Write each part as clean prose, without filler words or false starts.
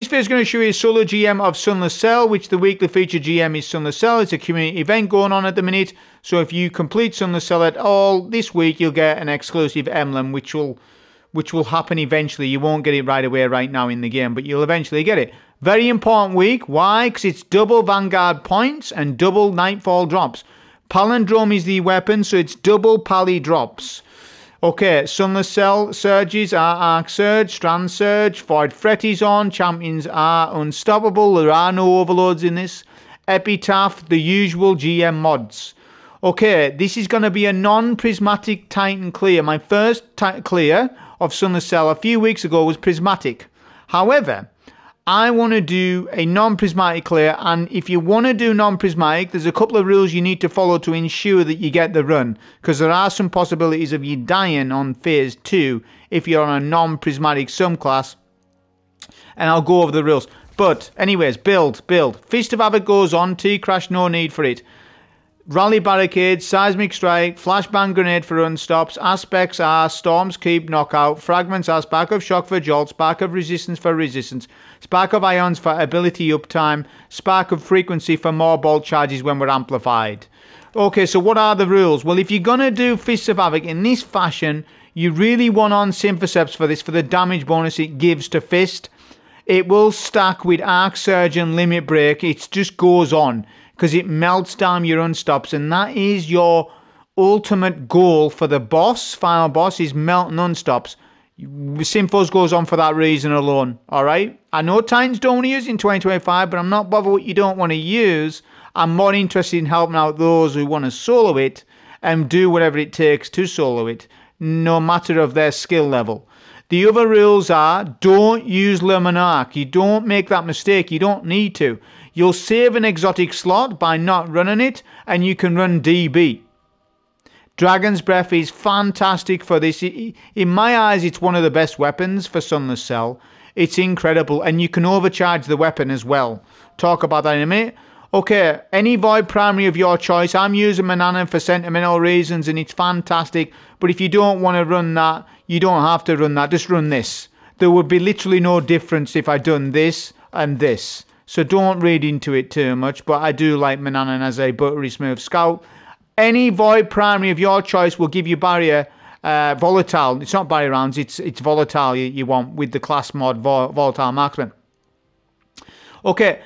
This video is going to show you a solo GM of Sunless Cell, which the weekly feature GM is Sunless Cell. It's a community event going on at the minute. So if you complete Sunless Cell at all this week, you'll get an exclusive emblem, which will happen eventually. You won't get it right away right now in the game, but you'll eventually get it. Very important week. Why? Because it's double Vanguard points and double Nightfall drops. Palindrome is the weapon, so it's double Pally drops. Okay, Sunless Cell surges are Arc Surge, Strand Surge, Void Fret is on, champions are unstoppable, there are no overloads in this. Epitaph, the usual GM mods. Okay, this is going to be a non-prismatic Titan clear. My first clear of Sunless Cell a few weeks ago was prismatic. However, I want to do a non-prismatic clear, and if you want to do non-prismatic, there's a couple of rules you need to follow to ensure that you get the run, because there are some possibilities of you dying on phase 2 if you're on a non-prismatic subclass, and I'll go over the rules. But anyways, build. Fist of Havoc goes on, T-Crash, no need for it. Rally Barricade, Seismic Strike, Flashbang Grenade for unstops, aspects are Storm's Keep, Knockout, fragments are Spark of Shock for Jolt, Spark of Resistance for Resistance, Spark of Ions for ability uptime, Spark of Frequency for more bolt charges when we're amplified. Okay, so what are the rules? Well, if you're going to do Fists of Havoc in this fashion, you really want on Symphoceps for this, for the damage bonus it gives to Fist. It will stack with Arc Surge and Limit Break, it just goes on, because it melts down your unstops, and that is your ultimate goal for the boss. Final boss is melting unstops. Symphos goes on for that reason alone. Alright? I know Titans don't want to use it in 2025, but I'm not bothered what you don't want to use. I'm more interested in helping out those who want to solo it and do whatever it takes to solo it, no matter of their skill level. The other rules are, don't use Le Monarch. You don't make that mistake. You don't need to. You'll save an exotic slot by not running it, and you can run DB. Dragon's Breath is fantastic for this. In my eyes, it's one of the best weapons for Sunless Cell. It's incredible, and you can overcharge the weapon as well. Talk about that in a minute. Okay, any Void Primary of your choice. I'm using Manana for sentimental reasons, and it's fantastic. But if you don't want to run that, you don't have to run that. Just run this. There would be literally no difference if I'd done this and this. So don't read into it too much, but I do like Manana as a buttery smooth scout. Any Void Primary of your choice will give you barrier volatile. It's not barrier rounds, it's volatile you want with the class mod volatile marksman. Okay,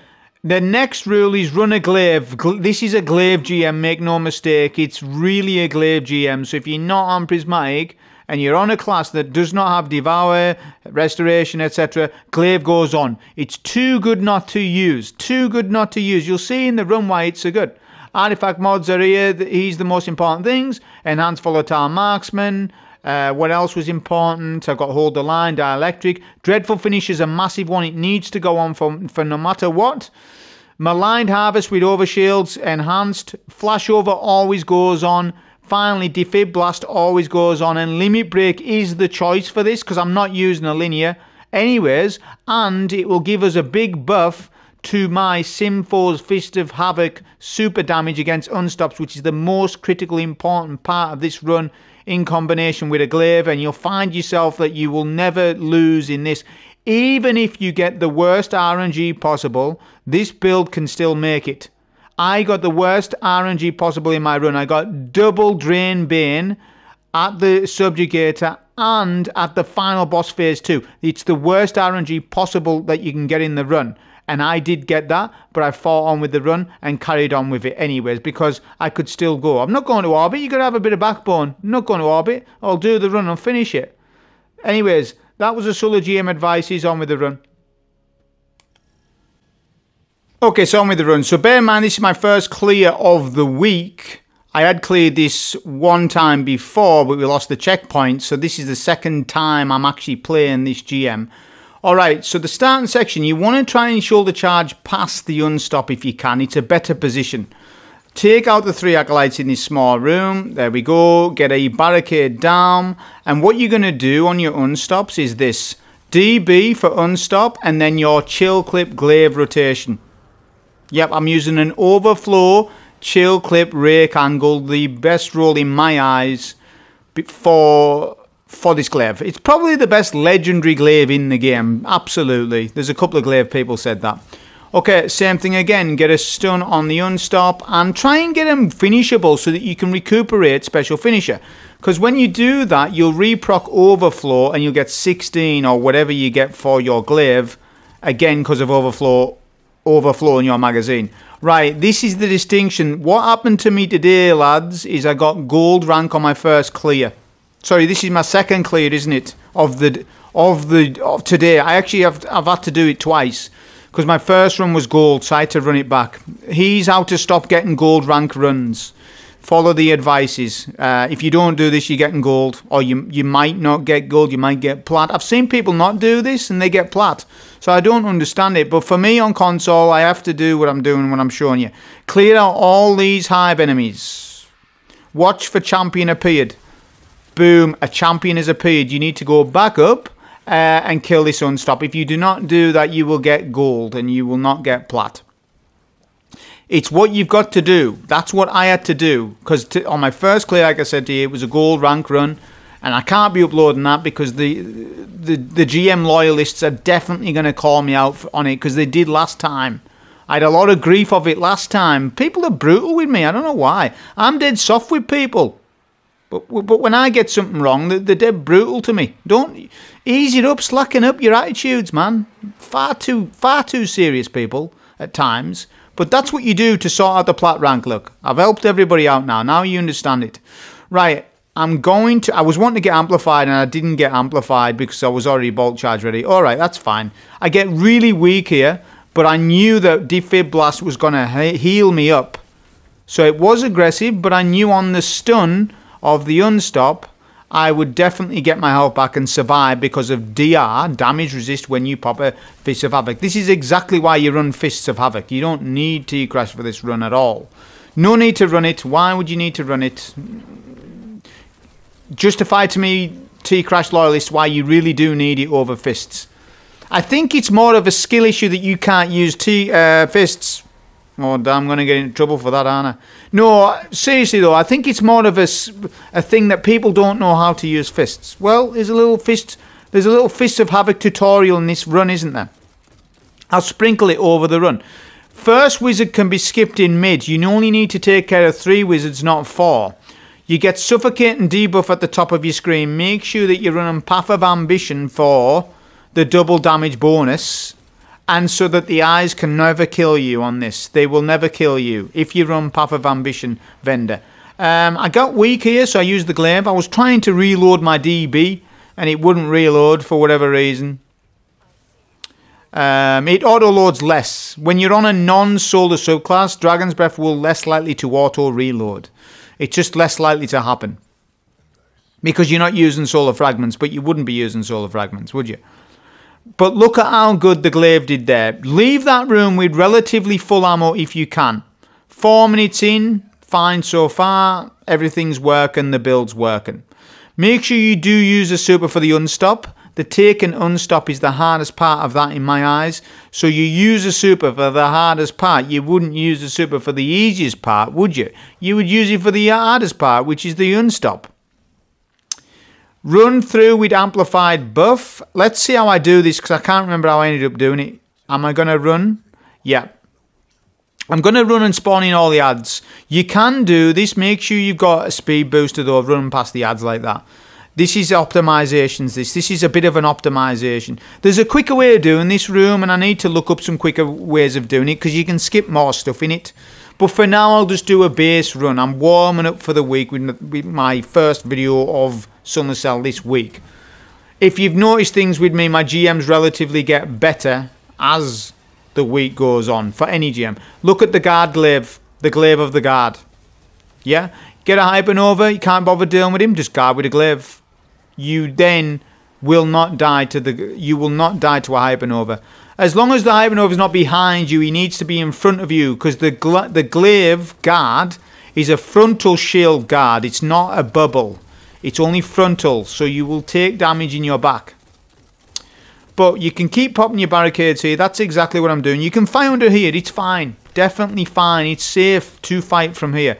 the next rule is run a glaive. This is a glaive GM, make no mistake. It's really a glaive GM. So if you're not on prismatic and you're on a class that does not have Devour, Restoration, etc., glaive goes on. It's too good not to use. Too good not to use. You'll see in the run why it's so good. Artifact mods are here. He's the most important things. Enhanced Volatile Marksman. What else was important? I've got Hold the Line, Dielectric. Dreadful Finish is a massive one. It needs to go on for no matter what. Maligned Harvest with Overshields. Enhanced. Flashover always goes on. Finally, Defib Blast always goes on, and Limit Break is the choice for this because I'm not using a linear anyways, and it will give us a big buff to my Symphos Fist of Havoc super damage against unstops, which is the most critically important part of this run in combination with a glaive, and you'll find yourself that you will never lose in this. Even if you get the worst RNG possible, this build can still make it. I got the worst RNG possible in my run. I got double Drain Bane at the Subjugator and at the final boss phase 2. It's the worst RNG possible that you can get in the run. And I did get that, but I fought on with the run and carried on with it anyways because I could still go. I'm not going to orbit. You've got to have a bit of backbone. I'm not going to orbit. I'll do the run and finish it. Anyways, that was a solo GM advice. He's on with the run. Okay, so on with the run. So bear in mind, this is my first clear of the week. I had cleared this one time before, but we lost the checkpoint. So this is the second time I'm actually playing this GM. Alright, so the starting section, you want to try and shoulder charge past the unstop if you can. It's a better position. Take out the 3 acolytes in this small room. There we go. Get a barricade down. And what you're going to do on your unstops is this. DB for unstop and then your chill clip glaive rotation. Yep, I'm using an overflow chill clip rake angle, the best roll in my eyes for for this glaive. It's probably the best legendary glaive in the game. Absolutely. There's a couple of glaive people said that. Okay, same thing again. Get a stun on the unstop and try and get him finishable so that you can recuperate special finisher. Because when you do that, you'll reproc overflow and you'll get 16 or whatever you get for your glaive. Again, because of overflow in your magazine. Right, this is the distinction. What happened to me today, lads, is I got gold rank on my first clear. Sorry, this is my second clear, isn't it? Of today. I've had to do it twice because my first run was gold, so I had to run it back. He's how to stop getting gold rank runs. Follow the advices. If you don't do this, you're getting gold, or you might not get gold. You might get plat. I've seen people not do this and they get plat, so I don't understand it. But for me on console, I have to do what I'm doing when I'm showing you. Clear out all these hive enemies. Watch for champion appeared. Boom, a champion has appeared. You need to go back up and kill this unstop. If you do not do that, you will get gold and you will not get plat. It's what you've got to do. That's what I had to do. Because on my first clear, like I said to you, it was a gold rank run. And I can't be uploading that because the GM loyalists are definitely going to call me out on it because they did last time. I had a lot of grief of it last time. People are brutal with me. I don't know why. I'm dead soft with people. But when I get something wrong, they're dead brutal to me. Don't ease it up, slacken up your attitudes, man. Far too serious, people, at times. But that's what you do to sort out the plat rank. Look, I've helped everybody out now. Now you understand it. Right, I was wanting to get amplified and I didn't get amplified because I was already bolt charge ready. All right, that's fine. I get really weak here, but I knew that Defib Blast was going to heal me up. So it was aggressive, but I knew on the stun of the unstop, I would definitely get my health back and survive because of DR, damage resist, when you pop a Fist of Havoc. This is exactly why you run Fists of Havoc. You don't need T-Crash for this run at all. No need to run it. Why would you need to run it? Justify to me, T-Crash loyalists, why you really do need it over Fists. I think it's more of a skill issue that you can't use Fists. Oh, damn, I'm going to get in trouble for that, aren't I? No, seriously, though, I think it's more of a thing that people don't know how to use fists. Well, there's a little Fist of Havoc tutorial in this run, isn't there? I'll sprinkle it over the run. First wizard can be skipped in mid. You only need to take care of 3 wizards, not 4. You get Suffocate and Debuff at the top of your screen. Make sure that you're running Path of Ambition for the double damage bonus. And so that the eyes can never kill you on this. They will never kill you if you run Path of Ambition vendor. I got weak here, so I used the glaive. I was trying to reload my DB, and it wouldn't reload for whatever reason. It auto-loads less. When you're on a non-solar subclass, Dragon's Breath will less likely to auto-reload. It's just less likely to happen. Because you're not using solar fragments, but you wouldn't be using solar fragments, would you? But look at how good the glaive did there. Leave that room with relatively full ammo if you can. 4 minutes in, fine so far. Everything's working, the build's working. Make sure you do use a super for the unstop. The take and unstop is the hardest part of that in my eyes. So you use a super for the hardest part. You wouldn't use a super for the easiest part, would you? You would use it for the hardest part, which is the unstop. Run through with amplified buff. Let's see how I do this because I can't remember how I ended up doing it. Am I going to run? Yeah. I'm going to run and spawn in all the ads. You can do this. Make sure you've got a speed booster though. Run past the ads like that. This is optimizations. This is a bit of an optimization. There's a quicker way of doing this room and I need to look up some quicker ways of doing it because you can skip more stuff in it. But for now, I'll just do a base run. I'm warming up for the week with my first video of Sunless Cell this week. If you've noticed things with me, my GMs relatively get better as the week goes on for any GM. Look at the guard glaive, the glaive of the guard. Yeah? Get a Hypernova, you can't bother dealing with him, just guard with a glaive. You then will not die to a Hypernova. As long as the Hypernova is not behind you, he needs to be in front of you because the glaive guard is a frontal shield guard. It's not a bubble. It's only frontal, so you will take damage in your back. But you can keep popping your barricades here. That's exactly what I'm doing. You can fight under here. It's fine. Definitely fine. It's safe to fight from here.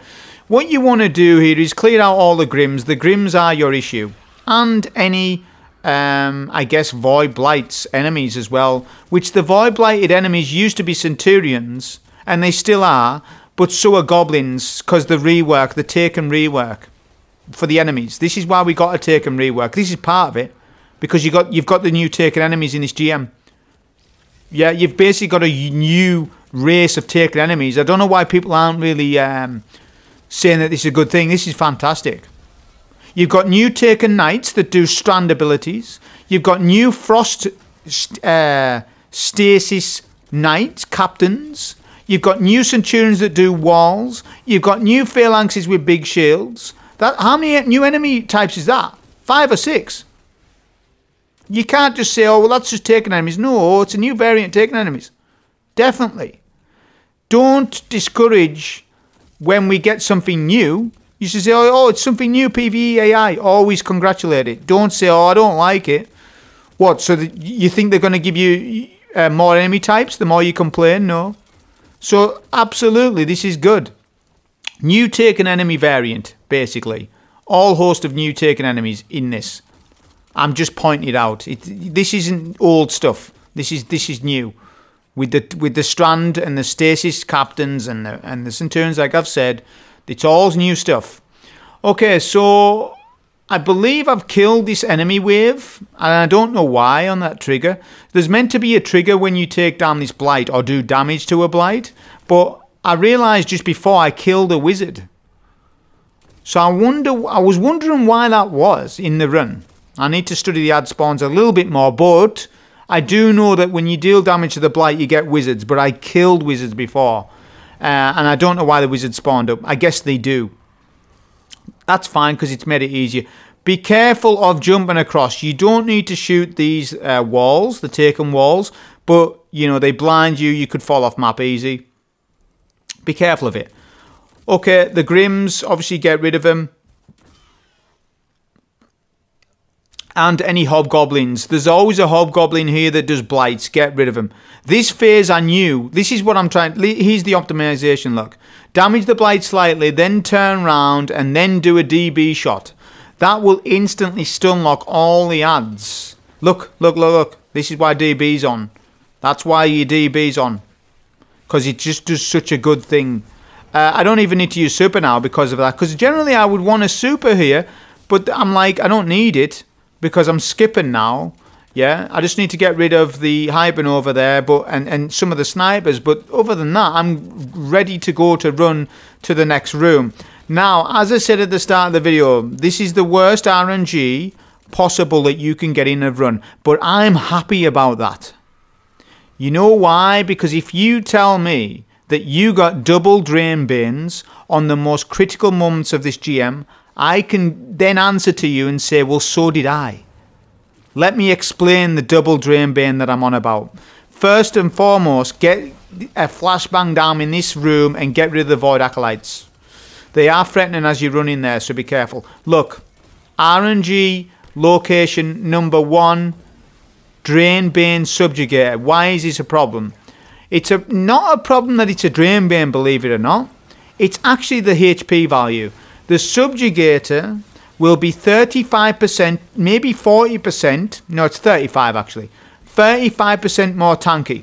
What you want to do here is clear out all the Grims. The Grims are your issue. and any, I guess, Void Blights enemies as well, which the Void Blighted enemies used to be Centurions, and they still are, but so are Goblins, because the rework, the Taken rework for the enemies. This is why we got a Taken rework. This is part of it, because you've got the new Taken enemies in this GM. Yeah, you've basically got a new race of Taken enemies. I don't know why people aren't really saying that this is a good thing. This is fantastic. You've got new Taken Knights that do strand abilities. You've got new Frost Stasis Knights, Captains. You've got new Centurions that do walls. You've got new Phalanxes with big shields. How many new enemy types is that? 5 or 6. You can't just say, oh, well, that's just Taken enemies. No, it's a new variant Taken enemies. Definitely. Don't discourage when we get something new. You should say, oh, it's something new, PvE AI. Always congratulate it. Don't say, oh, I don't like it. What, so you think they're going to give you more enemy types the more you complain? No. So, absolutely, this is good. New Taken enemy variant, basically. All host of new Taken enemies in this. I'm just pointing it out. This isn't old stuff. This is new. With the Strand and the Stasis Captains and the Centurions, like I've said, it's all new stuff. Okay, so I believe I've killed this enemy wave, and I don't know why on that trigger. There's meant to be a trigger when you take down this blight or do damage to a blight, but I realised just before I killed a wizard. So I was wondering why that was in the run. I need to study the ad spawns a little bit more, but I do know that when you deal damage to the blight, you get wizards, but I killed wizards before. And I don't know why the wizards spawned up. I guess they do. That's fine because it's made it easier. Be careful of jumping across. You don't need to shoot these walls, the Taken walls, but, you know, they blind you. You could fall off map easy. Be careful of it. Okay, the Grims, obviously get rid of them. And any hobgoblins. There's always a hobgoblin here that does blights. Get rid of them. This phase I knew. This is what I'm trying. Here's the optimization. Look. Damage the blight slightly, then turn round, and then do a DB shot. That will instantly stun lock all the ads. Look, look, look, look. This is why DB's on. That's why your DB's on. Because it just does such a good thing. I don't even need to use super now because of that. Because generally I would want a super here. But I'm like, I don't need it. Because I'm skipping now, yeah. I just need to get rid of the Hypernova there, and some of the snipers. But other than that, I'm ready to go to run to the next room. Now, as I said at the start of the video, this is the worst RNG possible that you can get in a run. But I'm happy about that. You know why? Because if you tell me that you got double drain bins on the most critical moments of this GM, I can then answer to you and say, well, so did I. Let me explain the double drain bane that I'm on about. First and foremost, get a flashbang down in this room and get rid of the Void Acolytes. They are threatening as you run in there, so be careful. Look, RNG location number 1, Drain Bane Subjugator. Why is this a problem? It's not a problem that it's a Drain Bane, believe it or not. It's actually the HP value. The Subjugator will be 35%, maybe 40%. No, it's 35 actually. 35% more tanky.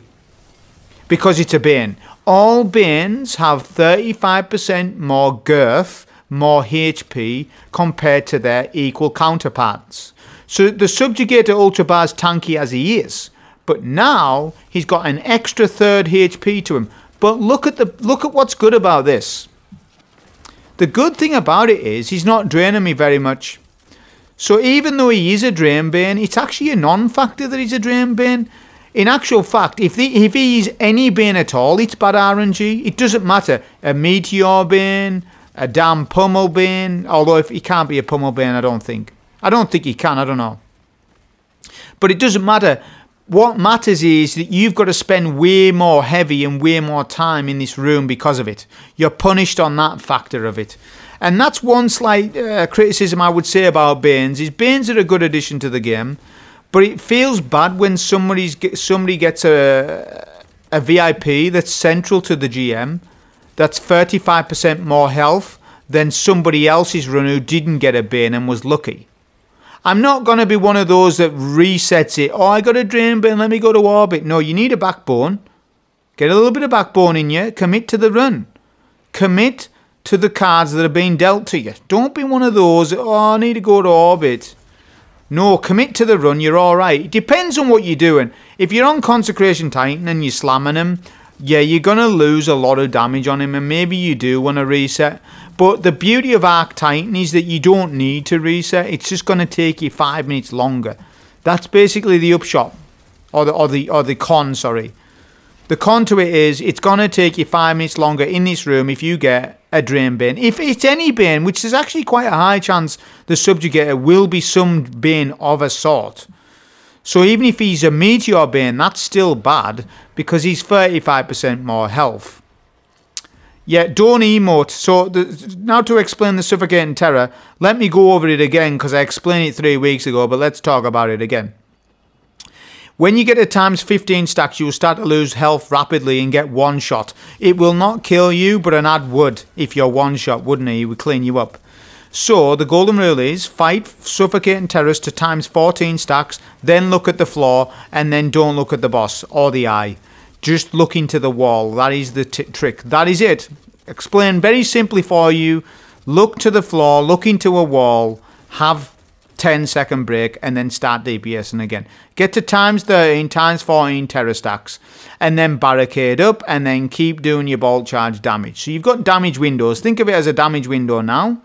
Because it's a Bane. All Banes have 35% more girth, more HP compared to their equal counterparts. So the Subjugator Ultra Bar's tanky as he is. But now he's got an extra third HP to him. But look at what's good about this. The good thing about it is he's not draining me very much. So even though he is a Drain Bane, it's actually a non-factor that he's a Drain Bane. In actual fact, if he's any Bane at all, it's bad RNG. It doesn't matter. A Meteor Bane, a damn Pummel Bane. Although if he can't be a Pummel Bane, I don't think. I don't think he can, I don't know. But it doesn't matter. What matters is that you've got to spend way more heavy and way more time in this room because of it. You're punished on that factor of it. And that's one slight criticism I would say about Banes, is Banes are a good addition to the game, but it feels bad when somebody gets a VIP that's central to the GM, that's 35% more health than somebody else's run who didn't get a Bane and was lucky. I'm not going to be one of those that resets it. Oh, I got a drain bin, let me go to orbit. No, you need a backbone. Get a little bit of backbone in you. Commit to the run. Commit to the cards that are being dealt to you. Don't be one of those, oh, I need to go to orbit. No, commit to the run, you're alright. It depends on what you're doing. If you're on Consecration Titan and you're slamming him, yeah, you're going to lose a lot of damage on him, and maybe you do want to reset. But the beauty of Arc Titan is that you don't need to reset. It's just going to take you 5 minutes longer. That's basically the upshot, or the con, sorry. The con to it is it's going to take you 5 minutes longer in this room if you get a drain bin. If it's any bin, which is actually quite a high chance the subjugator will be some bin of a sort. So even if he's a meteor bin, that's still bad because he's 35% more health. Yeah, don't emote. So now to explain the Suffocating Terror, let me go over it again because I explained it 3 weeks ago, but let's talk about it again. When you get to times 15 stacks, you will start to lose health rapidly and get one shot. It will not kill you, but an ad would if you're one shot, wouldn't he? He would clean you up. So the golden rule is fight Suffocating Terrors to times 14 stacks, then look at the floor, and then don't look at the boss or the eye. Just look into the wall. That is the trick. That is it. Explain very simply for you. Look to the floor, look into a wall, have 10-second break, and then start DPSing again. Get to times 13, times 14 terror stacks, and then barricade up, and then keep doing your bolt charge damage. So you've got damage windows. Think of it as a damage window now.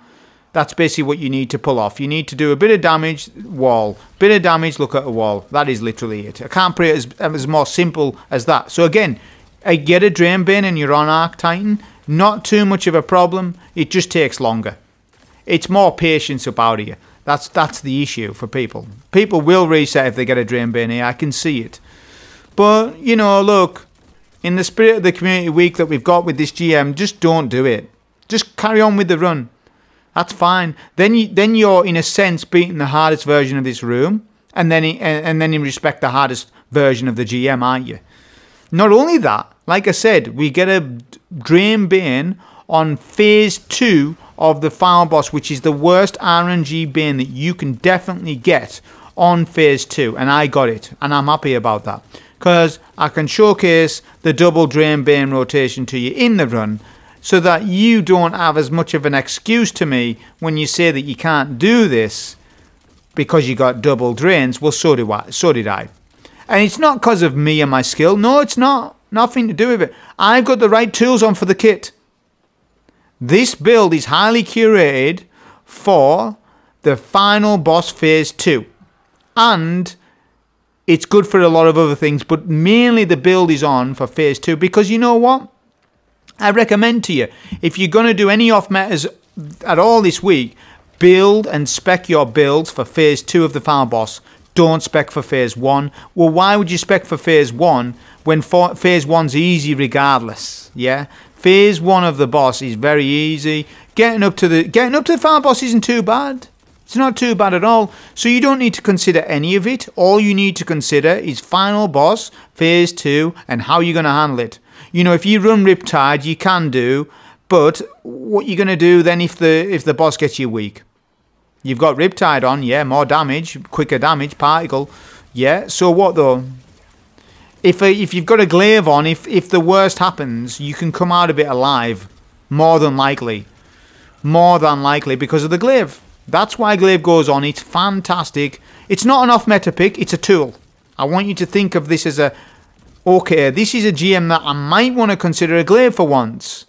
That's basically what you need to pull off. You need to do a bit of damage, wall. Bit of damage, look at a wall. That is literally it. I can't put it as more simple as that. So again, get a drain bin and you're on Arc Titan. Not too much of a problem. It just takes longer. It's more patience about it. That's the issue for people. People will reset if they get a drain bin here. I can see it. But, you know, look, in the spirit of the community week that we've got with this GM, just don't do it. Just carry on with the run. That's fine. Then you're in a sense beating the hardest version of this room, and then in respect the hardest version of the GM, aren't you? Not only that, like I said, we get a drain bin on phase 2 of the final boss, which is the worst RNG bin that you can definitely get on phase 2, and I got it, and I'm happy about that because I can showcase the double drain bin rotation to you in the run, so that you don't have as much of an excuse to me when you say that you can't do this because you got double drains. Well, so did I. And it's not because of me and my skill. No, it's not. Nothing to do with it. I've got the right tools on for the kit. This build is highly curated for the final boss phase 2. And it's good for a lot of other things, but mainly the build is on for phase 2 because you know what? I recommend to you, if you're going to do any off-metas at all this week, build and spec your builds for phase 2 of the final boss. Don't spec for phase 1. Well, why would you spec for phase 1 when phase 1's easy regardless? Yeah, phase 1 of the boss is very easy. Getting up to the final boss isn't too bad. It's not too bad at all. So you don't need to consider any of it. All you need to consider is final boss, phase 2, and how you're going to handle it. You know, if you run Riptide, you can do, but what you're going to do then if the boss gets you weak? You've got Riptide on, yeah, more damage, quicker damage, particle, yeah. So what though? If you've got a glaive on, if the worst happens, you can come out of it alive, more than likely, because of the glaive. That's why glaive goes on. It's fantastic. It's not an off-meta pick. It's a tool. I want you to think of this as okay, this is a GM that I might want to consider a glaive for once.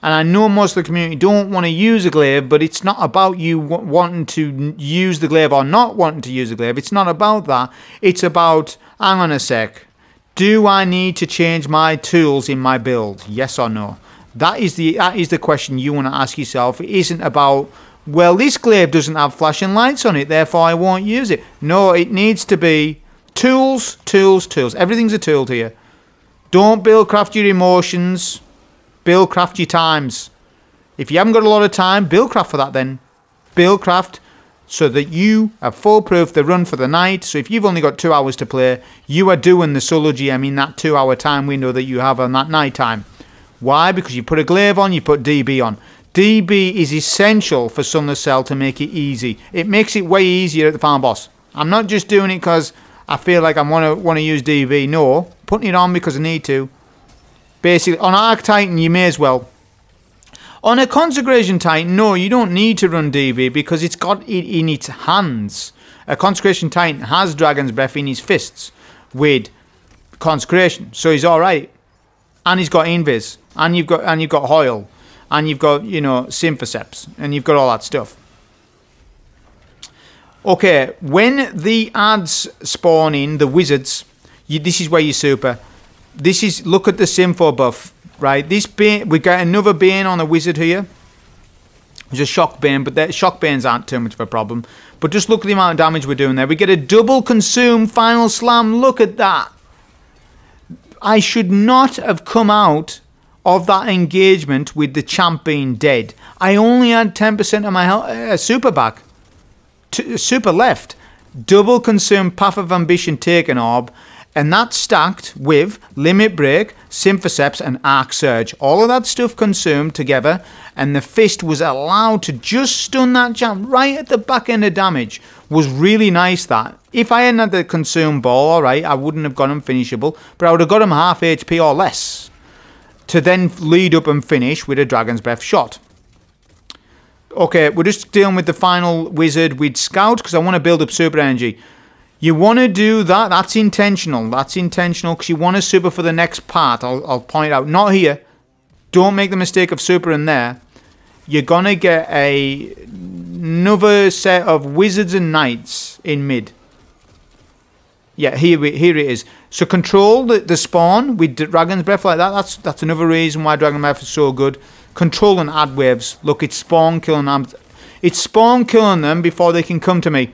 And I know most of the community don't want to use a glaive, but it's not about you wanting to use the glaive or not wanting to use a glaive. It's not about that. It's about, hang on a sec, do I need to change my tools in my build? Yes or no? That is the question you want to ask yourself. It isn't about, well, this glaive doesn't have flashing lights on it, therefore I won't use it. No, it needs to be tools, tools, tools. Everything's a tool to you. Don't build craft your emotions. Build craft your times. If you haven't got a lot of time, build craft for that then. Build craft so that you are foolproof the run for the night. So if you've only got 2 hours to play, you are doing the solo GM in that 2 hour time window that you have on that night time. Why? Because you put a glaive on, you put DB on. DB is essential for Sunless Cell to make it easy. It makes it way easier at the final boss. I'm not just doing it because I feel like I want to use DB. No, putting it on because I need to. Basically, on Arc Titan, you may as well. On a Consecration Titan, no, you don't need to run DB because it's got it in its hands. A Consecration Titan has Dragon's Breath in his fists with Consecration, so he's all right. And he's got Invis, and you've got Hoyle, and you've got, you know, Symphoceps, and you've got all that stuff. Okay, when the ads spawn in, the wizards, this is where you super. This is, look at the Sympho buff, right? This Bane, we got another Bane on the wizard here. It's a Shock Bane, but the Shock Banes aren't too much of a problem. But just look at the amount of damage we're doing there. We get a double consume final slam. Look at that. I should not have come out of that engagement with the champ being dead. I only had 10% of my super back. Super left. Double consume Path of Ambition Taken Orb. And that's stacked with Limit Break, Symphoceps and Arc Surge. All of that stuff consumed together. And the fist was allowed to just stun that champ right at the back end of damage. Was really nice, that. If I hadn't had the consume ball, alright, I wouldn't have got him finishable. But I would have got him half HP or less. To then lead up and finish with a Dragon's Breath shot. Okay, we're just dealing with the final wizard with Scout because I want to build up super energy. You want to do that. That's intentional. That's intentional because you want to super for the next part. I'll point out. Not here. Don't make the mistake of super in there. You're going to get another set of wizards and knights in mid. Yeah, here it is. So control the spawn with Dragon's Breath like that. That's another reason why Dragon's Breath is so good. Control and add waves. Look, it's spawn killing them. It's spawn killing them before they can come to me.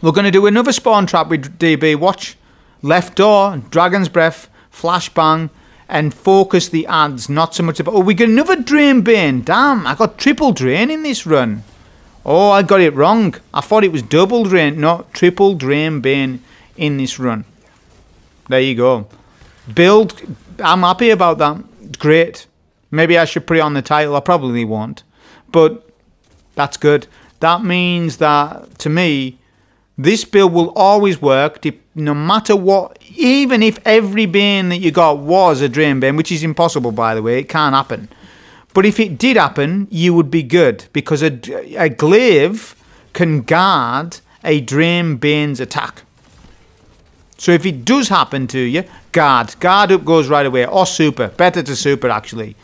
We're going to do another spawn trap with DB. Watch. Left door, Dragon's Breath, Flashbang, and focus the ads. Not so much about... Oh, we get another Drain Bane. Damn, I got triple Drain in this run. Oh, I got it wrong. I thought it was double Drain. No, triple Drain Bane in this run. There you go. Build. I'm happy about that. Great. Maybe I should put it on the title. I probably won't. But that's good. That means that, to me, this build will always work no matter what. Even if every Bane that you got was a Drain Bane, which is impossible, by the way. It can't happen. But if it did happen, you would be good. Because a glaive can guard a Drain Bane's attack. So if it does happen to you, guard. Guard up goes right away. Or super. Better to super, actually.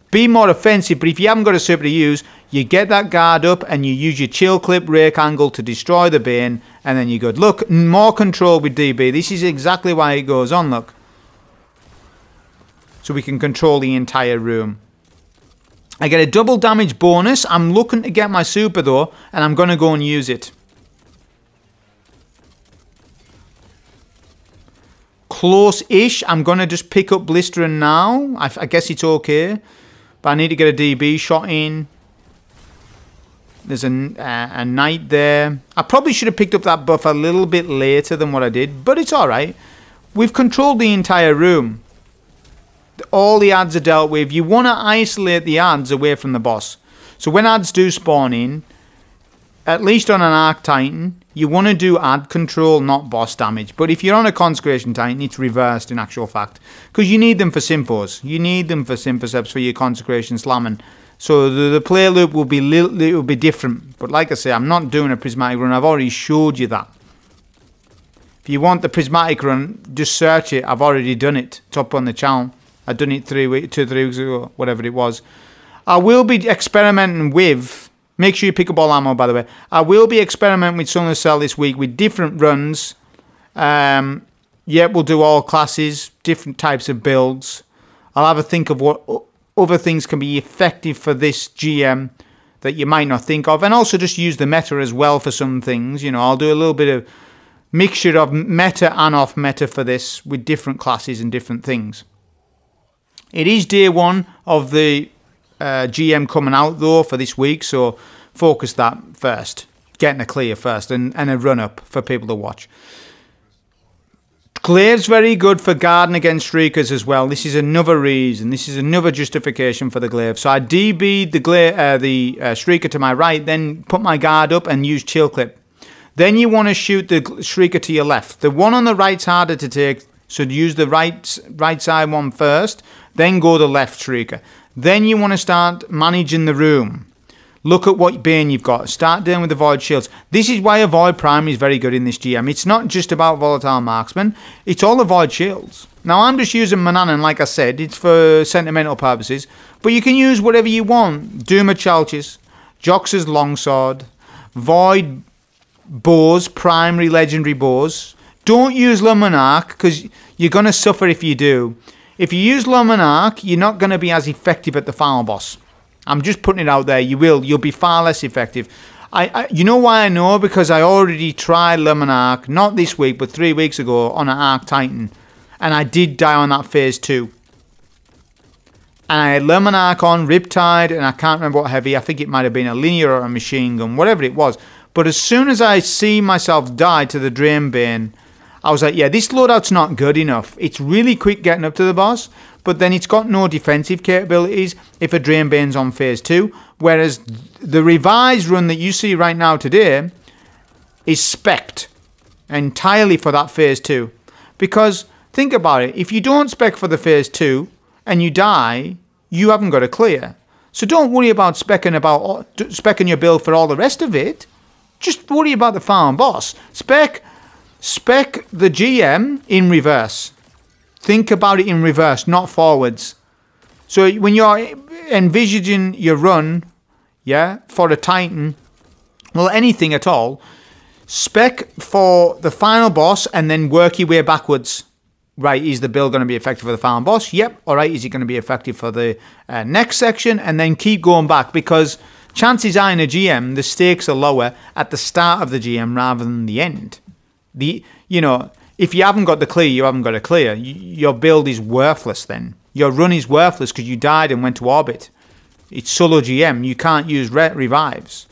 Be more offensive, but if you haven't got a super to use, you get that guard up and you use your chill clip rake angle to destroy the Bane, and then you're good. Look, more control with DB. This is exactly why it goes on, look. So we can control the entire room. I get a double damage bonus. I'm looking to get my super though, and I'm going to go and use it. Close-ish. I'm going to just pick up Blistering now. I guess it's okay. But I need to get a DB shot in. There's a knight there. I probably should have picked up that buff a little bit later than what I did. But it's alright. We've controlled the entire room. All the ads are dealt with. You want to isolate the ads away from the boss. So when ads do spawn in, at least on an Arc Titan, you want to do ad control, not boss damage. But if you're on a Consecration Titan, it's reversed in actual fact. Because you need them for Symphos. You need them for Symphoceps for your Consecration slamming. So the play loop will be different. But like I say, I'm not doing a prismatic run. I've already showed you that. If you want the prismatic run, just search it. I've already done it. It's up on the channel. I've done it 2 or 3 weeks ago, whatever it was. I will be experimenting with... Make sure you pick up all ammo, by the way. I will be experimenting with Sunless Cell this week with different runs. Yeah, we'll do all classes, different types of builds. I'll have a think of what other things can be effective for this GM that you might not think of. And also just use the meta as well for some things. You know, I'll do a little bit of mixture of meta and off meta for this with different classes and different things. It is day 1 of the... GM coming out though for this week, so focus that first, getting a clear first and a run up for people to watch. Glaive's very good for guarding against Shriekers as well. This is another reason. This is another justification for the Glaive. So I DB'd the Shrieker to my right, then put my guard up and use Chill Clip. Then you want to shoot the Shrieker to your left. The one on the right's harder to take, so use the right side one first, then go the left Shrieker. Then you want to start managing the room. Look at what bane you've got. Start dealing with the Void Shields. This is why a Void Prime is very good in this GM. It's not just about Volatile Marksman. It's all the Void Shields. Now, I'm just using Manannan, like I said. It's for sentimental purposes. But you can use whatever you want. Doom of Chalches, Jox's Longsword, Void Bows, Primary Legendary Bows. Don't use Le Monarch, because you're going to suffer if you do. If you use Le Monarch, you're not going to be as effective at the final boss. I'm just putting it out there. You'll be far less effective. You know why I know? Because I already tried Le Monarch, not this week, but 3 weeks ago on an Arc Titan. And I did die on that phase 2. And I had Le Monarch on, Riptide, and I can't remember what heavy. I think it might have been a linear or a machine gun, whatever it was. But as soon as I see myself die to the Drainbane, I was like, yeah, this loadout's not good enough. It's really quick getting up to the boss, but then it's got no defensive capabilities if a Drainbane's on phase 2. Whereas the revised run that you see right now today is spec'd entirely for that phase 2. Because, think about it, if you don't spec for the phase 2 and you die, you haven't got a clear. So don't worry about spec'ing your build for all the rest of it. Just worry about the farm boss. Spec the GM in reverse. Think about it in reverse, not forwards. So when you're envisaging your run, yeah, for a Titan, well, anything at all, spec for the final boss and then work your way backwards. Right, is the build going to be effective for the final boss? Yep. All right, is it going to be effective for the next section? And then keep going back, because chances are in a GM, the stakes are lower at the start of the GM rather than the end. If you haven't got the clear, you haven't got a clear. Your build is worthless then. Your run is worthless because you died and went to orbit. It's solo GM. You can't use revives.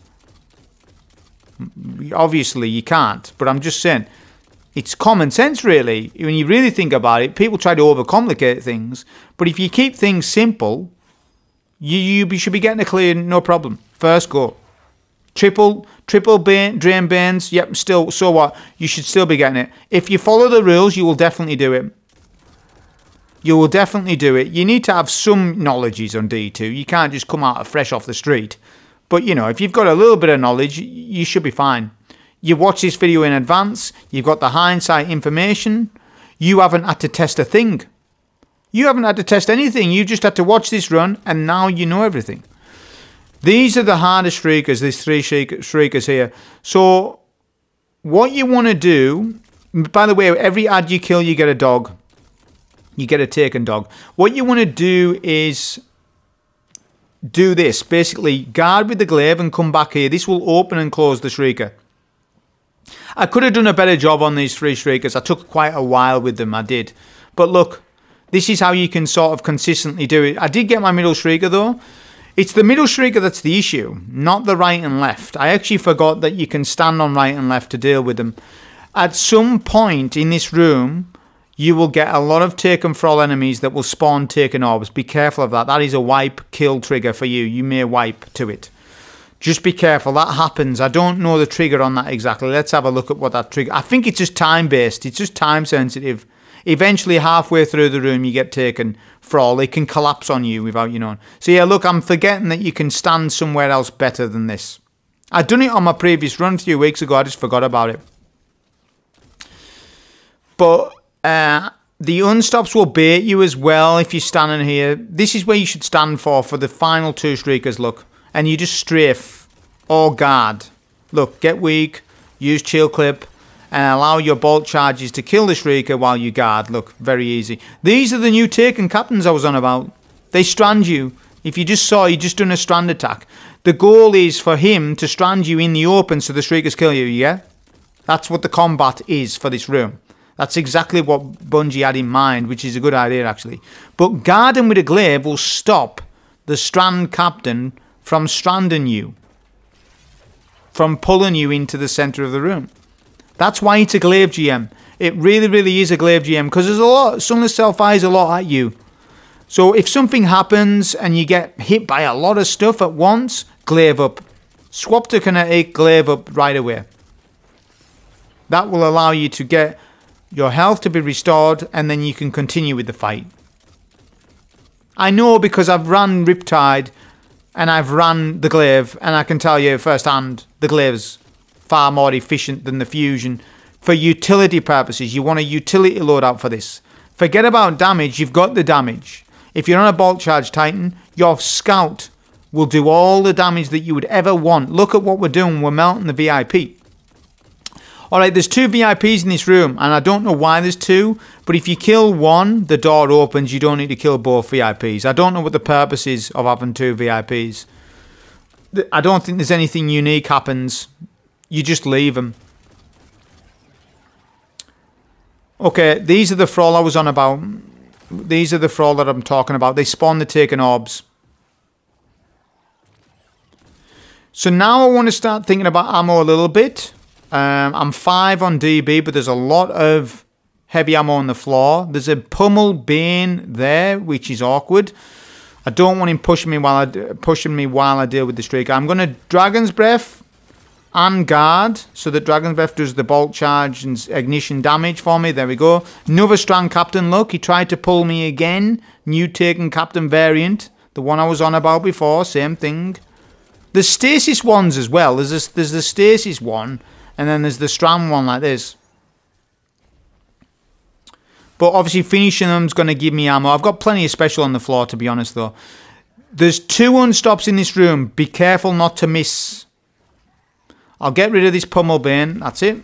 Obviously, you can't. But I'm just saying, it's common sense, really. When you really think about it, people try to overcomplicate things. But if you keep things simple, you should be getting a clear, no problem. First go. Triple drain banes, yep, still, so what? You should still be getting it. If you follow the rules, you will definitely do it. You will definitely do it. You need to have some knowledges on D2. You can't just come out fresh off the street. But, if you've got a little bit of knowledge, you should be fine. You watch this video in advance. You've got the hindsight information. You haven't had to test a thing. You haven't had to test anything. You just had to watch this run, and now you know everything. These are the hardest Shriekers, these 3 Shriekers here. So, what you want to do, by the way, every ad you kill, you get a dog. You get a taken dog. What you want to do is do this. Basically, guard with the glaive and come back here. This will open and close the Shrieker. I could have done a better job on these 3 Shriekers. I took quite a while with them, I did. But look, this is how you can sort of consistently do it. I did get my middle Shrieker though. It's the middle Shrieker that's the issue, not the right and left. I actually forgot that you can stand on right and left to deal with them. At some point in this room, you will get a lot of taken thrall enemies that will spawn taken orbs. Be careful of that. That is a wipe kill trigger for you. You may wipe to it. Just be careful. That happens. I don't know the trigger on that exactly. Let's have a look at what that trigger... I think it's just time-based. It's just time-sensitive. Eventually, halfway through the room, you get taken thrall. They can collapse on you without you knowing. So yeah, look, I'm forgetting that you can stand somewhere else better than this. I'd done it on my previous run a few weeks ago. I just forgot about it. But the unstops will bait you as well if you're standing here. This is where you should stand for the final 2 Shriekers, look. And you just strafe or guard. Look, get weak, use chill clip, and allow your bolt charges to kill the Shrieker while you guard. Look, very easy. These are the new taken captains I was on about. They strand you. If you just saw, you just done a strand attack. The goal is for him to strand you in the open so the Shriekers kill you, yeah? That's what the combat is for this room. That's exactly what Bungie had in mind, which is a good idea, actually. But guarding with a glaive will stop the strand captain from stranding you. From pulling you into the centre of the room. That's why it's a glaive GM. It really, really is a glaive GM, because there's a lot, Sunless Cell fires a lot at you. So if something happens and you get hit by a lot of stuff at once, glaive up. Swap to kinetic, glaive up right away. That will allow you to get your health to be restored, and then you can continue with the fight. I know, because I've ran Riptide and I've ran the glaive, and I can tell you firsthand, the glaive's far more efficient than the fusion. For utility purposes, you want a utility loadout for this. Forget about damage, you've got the damage. If you're on a Bulk Charge Titan, your scout will do all the damage that you would ever want. Look at what we're doing, we're melting the VIP. Alright, there's 2 VIPs in this room, and I don't know why there's 2, but if you kill one, the door opens, you don't need to kill both VIPs. I don't know what the purpose is of having 2 VIPs. I don't think there's anything unique happens. You just leave them. Okay, these are the Thrall I was on about. These are the Thrall that I'm talking about. They spawn the taken orbs. So now I want to start thinking about ammo a little bit. I'm 5 on DB, but there's a lot of heavy ammo on the floor. There's a Pummel Bane there, which is awkward. I don't want him pushing me while I deal with the streak. I'm going to Dragon's Breath and Guard, so that Dragon's Breath does the bulk charge and ignition damage for me. There we go. Another strong Captain look. He tried to pull me again. New Taken Captain variant. The one I was on about before. Same thing. There's stasis ones as well. There's the stasis one. And then there's the Stram one like this. But obviously finishing them is going to give me ammo. I've got plenty of special on the floor, to be honest, though. There's 2 unstops in this room. Be careful not to miss. I'll get rid of this Pummel Bane. That's it.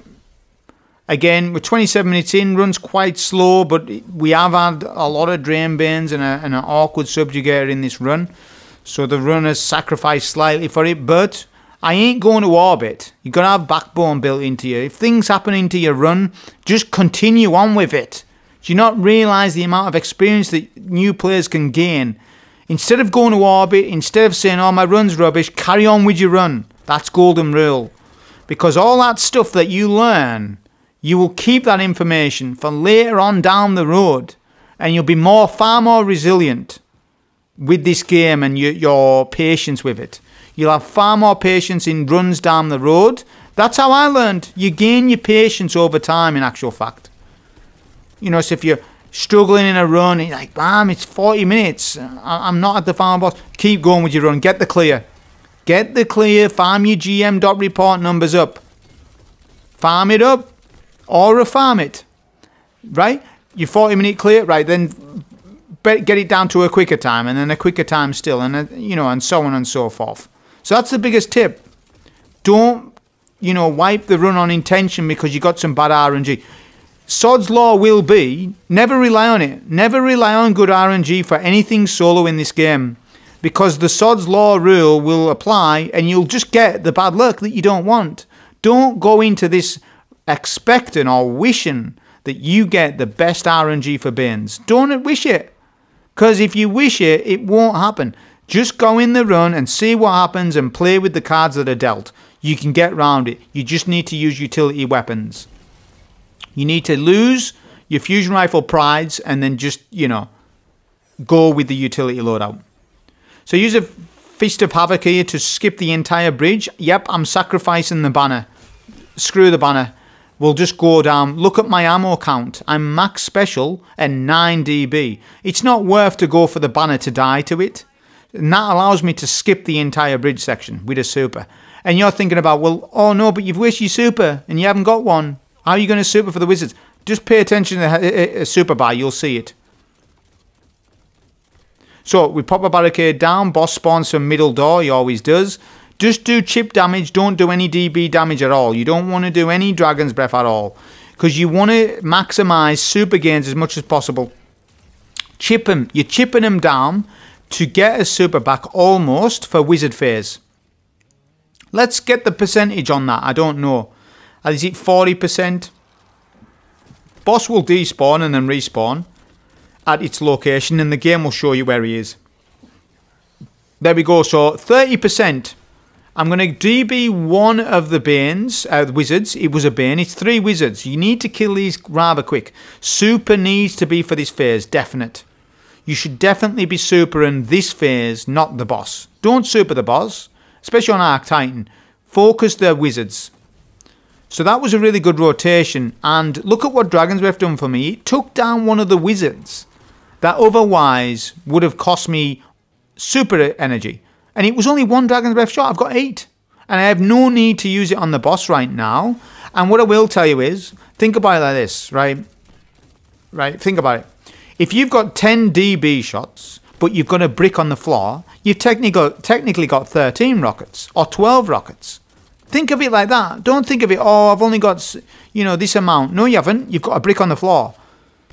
Again, we're 27 minutes in. Runs quite slow, but we have had a lot of Drain Banes and an awkward Subjugator in this run. So the run has sacrificed slightly for it, but I ain't going to orbit. You've got to have backbone built into you. If things happen into your run, just continue on with it. Do you not realise the amount of experience that new players can gain? Instead of going to orbit, instead of saying, oh, my run's rubbish, carry on with your run. That's golden rule. Because all that stuff that you learn, you will keep that information for later on down the road. And you'll be far more resilient with this game and your patience with it. You'll have far more patience in runs down the road. That's how I learned. You gain your patience over time, in actual fact. You know, so if you're struggling in a run, you're like, bam, it's 40 minutes. I'm not at the final boss. Keep going with your run. Get the clear. Get the clear. Farm your GM.report numbers up. Farm it up. Or farm it. Right? Your 40-minute clear. Right, then get it down to a quicker time. And then a quicker time still. And, you know, and so on and so forth. So that's the biggest tip. Don't, you know, wipe the run on intention because you got some bad RNG. Sod's Law will be, never rely on it. Never rely on good RNG for anything solo in this game. Because the Sod's Law rule will apply and you'll just get the bad luck that you don't want. Don't go into this expecting or wishing that you get the best RNG for Banes. Don't wish it. Because if you wish it, it won't happen. Just go in the run and see what happens and play with the cards that are dealt. You can get around it. You just need to use utility weapons. You need to lose your fusion rifle prides and then just, you know, go with the utility loadout. So use a Fist of Havoc here to skip the entire bridge. Yep, I'm sacrificing the banner. Screw the banner. We'll just go down. Look at my ammo count. I'm max special at 9 dB. It's not worth to go for the banner to die to it. And that allows me to skip the entire bridge section with a super. And you're thinking about, well, oh no, but you've wished your super and you haven't got one. How are you going to super for the wizards? Just pay attention to the super bar, you'll see it. So we pop a barricade down, boss spawns from middle door, he always does. Just do chip damage, don't do any DB damage at all. You don't want to do any Dragon's Breath at all. Because you want to maximise super gains as much as possible. Chip him, you're chipping him down to get a super back almost for wizard phase. Let's get the percentage on that, I don't know. Is it 40%? Boss will despawn and then respawn at its location and the game will show you where he is. There we go, so 30%. I'm going to DB one of the Banes, the wizards. It was a Bane. It's 3 wizards. You need to kill these rather quick. Super needs to be for this phase, definite. You should definitely be super in this phase, not the boss. Don't super the boss, especially on Arc Titan. Focus the wizards. So that was a really good rotation. And look at what Dragon's Breath done for me. It took down one of the wizards that otherwise would have cost me super energy. And it was only 1 Dragon's Breath shot. I've got 8. And I have no need to use it on the boss right now. And what I will tell you is, think about it like this, right? Right, think about it. If you've got 10 DB shots, but you've got a brick on the floor, you've technically got 13 rockets or 12 rockets. Think of it like that. Don't think of it, oh, I've only got, you know, this amount. No, you haven't. You've got a brick on the floor.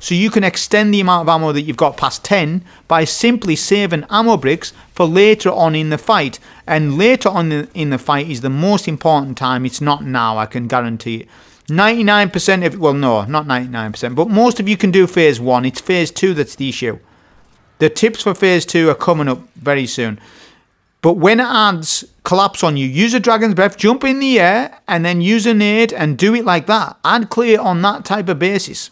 So you can extend the amount of ammo that you've got past 10 by simply saving ammo bricks for later on in the fight. And later on in the fight is the most important time. It's not now, I can guarantee it. 99% of, well, no, not 99%, but most of you can do phase 1. It's phase 2 that's the issue. The tips for phase 2 are coming up very soon. But when ads collapse on you, use a Dragon's Breath, jump in the air, and then use a nade and do it like that. Ad clear on that type of basis.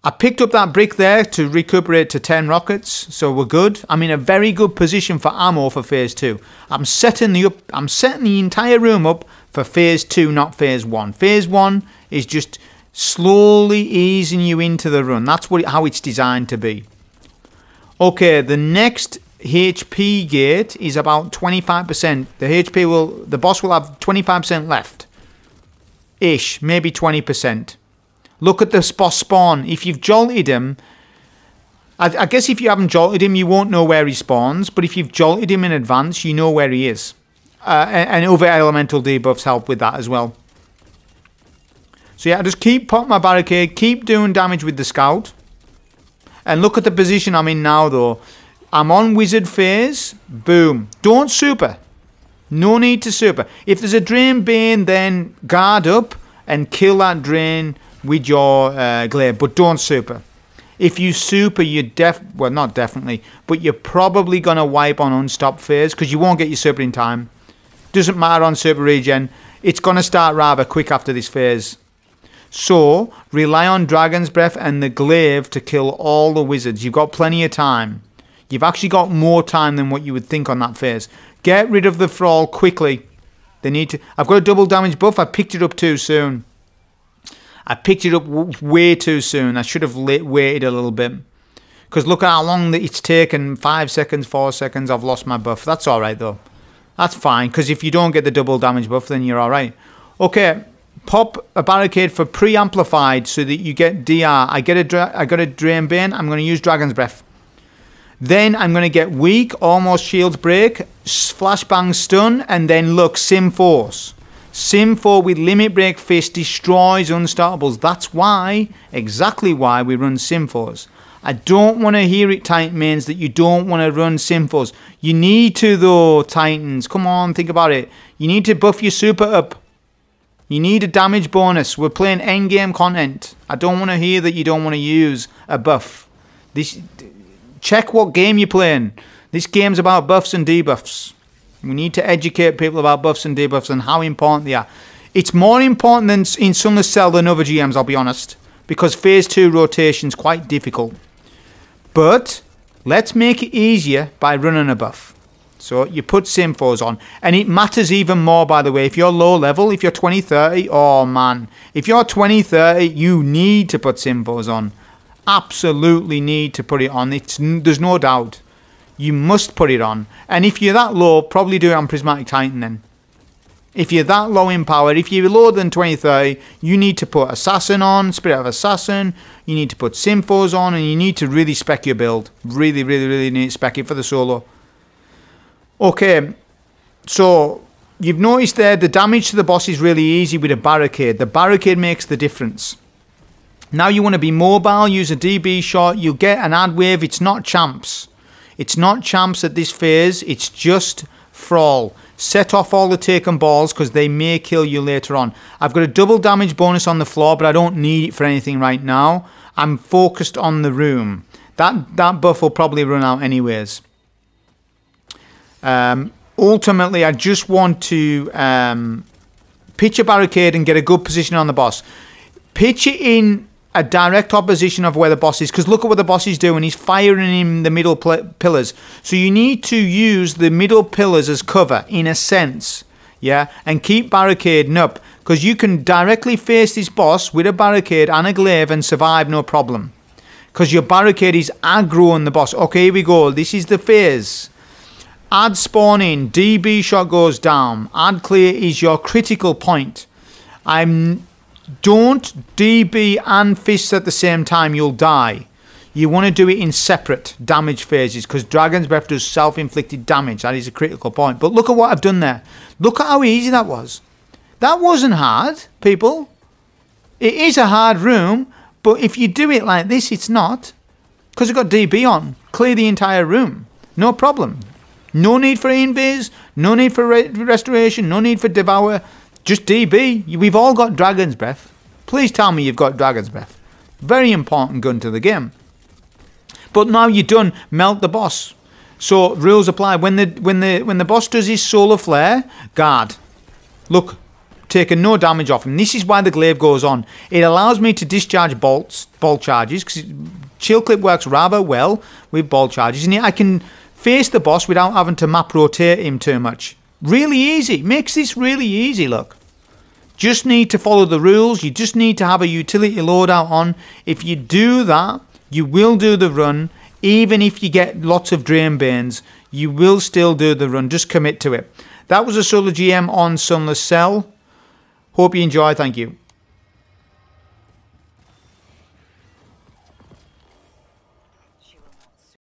I picked up that brick there to recuperate to 10 rockets, so we're good. I'm in a very good position for ammo for phase 2. I'm setting the entire room up for phase 2, not phase 1. Phase 1 is just slowly easing you into the run. That's how it's designed to be. Okay, the next HP gate is about 25%. The boss will have 25% left. Ish, maybe 20%. Look at the boss spawn. If you've jolted him, I guess if you haven't jolted him, you won't know where he spawns. But if you've jolted him in advance, you know where he is. And other elemental debuffs help with that as well. So yeah, just keep popping my barricade. Keep doing damage with the scout. And look at the position I'm in now, though. I'm on wizard phase. Boom. Don't super. No need to super. If there's a drain bane, then guard up and kill that drain with your glaive, but don't super. If you super, you're well, not definitely, but you're probably going to wipe on unstopped phase because you won't get your super in time. Doesn't matter on super regen. It's going to start rather quick after this phase. So, rely on Dragon's Breath and the glaive to kill all the wizards. You've got plenty of time. You've actually got more time than what you would think on that phase. Get rid of the thrall quickly. They need to. I've got a double damage buff. I picked it up too soon. I picked it up way too soon. I should have waited a little bit. Because look at how long it's taken. 5 seconds, 4 seconds. I've lost my buff. That's alright though. That's fine. Because if you don't get the double damage buff, then you're alright. Okay. Pop a barricade for pre-amplified so that you get DR. I got a Drain Bane. I'm going to use Dragon's Breath. Then I'm going to get weak. Almost shields break. Flashbang stun. And then look. Sim Force. Sim 4 with Limit Break Fist destroys Unstoppables. That's why, exactly why we run Sim 4s. I don't want to hear it, Titan mains, that you don't want to run Sim 4s. You need to though, Titans. Come on, think about it. You need to buff your super up. You need a damage bonus. We're playing endgame content. I don't want to hear that you don't want to use a buff. Check what game you're playing. This game's about buffs and debuffs. We need to educate people about buffs and debuffs and how important they are. It's more important than in Sunless Cell than other GMs, I'll be honest. Because phase 2 rotation's quite difficult. But let's make it easier by running a buff. So you put Sim4s on. And it matters even more, by the way. If you're low level, if you're 20-30, oh man. If you're 20-30, you need to put Sim4s on. Absolutely need to put it on. There's no doubt. You must put it on. And if you're that low, probably do it on Prismatic Titan then. If you're that low in power, if you're lower than 20-30, you need to put Assassin on, Spirit of Assassin, you need to put Sim4s on, and you need to really spec your build. Really, really, really need to spec it for the solo. Okay, so you've noticed there the damage to the boss is really easy with a barricade. The barricade makes the difference. Now you want to be mobile, use a DB shot, you'll get an ad wave. It's not champs. It's not champs at this phase, it's just Thrall. Set off all the taken balls because they may kill you later on. I've got a double damage bonus on the floor, but I don't need it for anything right now. I'm focused on the room. That buff will probably run out anyways. ultimately, I just want to pitch a barricade and get a good position on the boss. Pitch it in a direct opposition of where the boss is, because look at what the boss is doing. He's firing in the middle pillars. So you need to use the middle pillars as cover, in a sense, yeah, and keep barricading up, because you can directly face this boss with a barricade and a glaive and survive no problem, because your barricade is aggroing the boss. Okay, here we go. This is the phase. Add spawn in, DB shot goes down. Add clear is your critical point. Don't DB and fists at the same time, you'll die. You want to do it in separate damage phases, because Dragon's Breath does self-inflicted damage. That is a critical point. But look at what I've done there. Look at how easy that was. That wasn't hard, people. It is a hard room, but if you do it like this, it's not. Because I've got DB on. Clear the entire room. No problem. No need for invis, no need for restoration, no need for devour. Just DB. We've all got Dragon's Breath. Please tell me you've got Dragon's Breath. Very important gun to the game. But now you're done, melt the boss. So rules apply. When the boss does his solar flare, guard. Look, taking no damage off him. This is why the glaive goes on. It allows me to discharge bolt charges, because chill clip works rather well with bolt charges, and I can face the boss without having to map rotate him too much. Really easy. Makes this really easy, look. Just need to follow the rules. You just need to have a utility loadout on. If you do that, you will do the run. Even if you get lots of drain banes, you will still do the run. Just commit to it. That was a solo GM on Sunless Cell. Hope you enjoy. Thank you.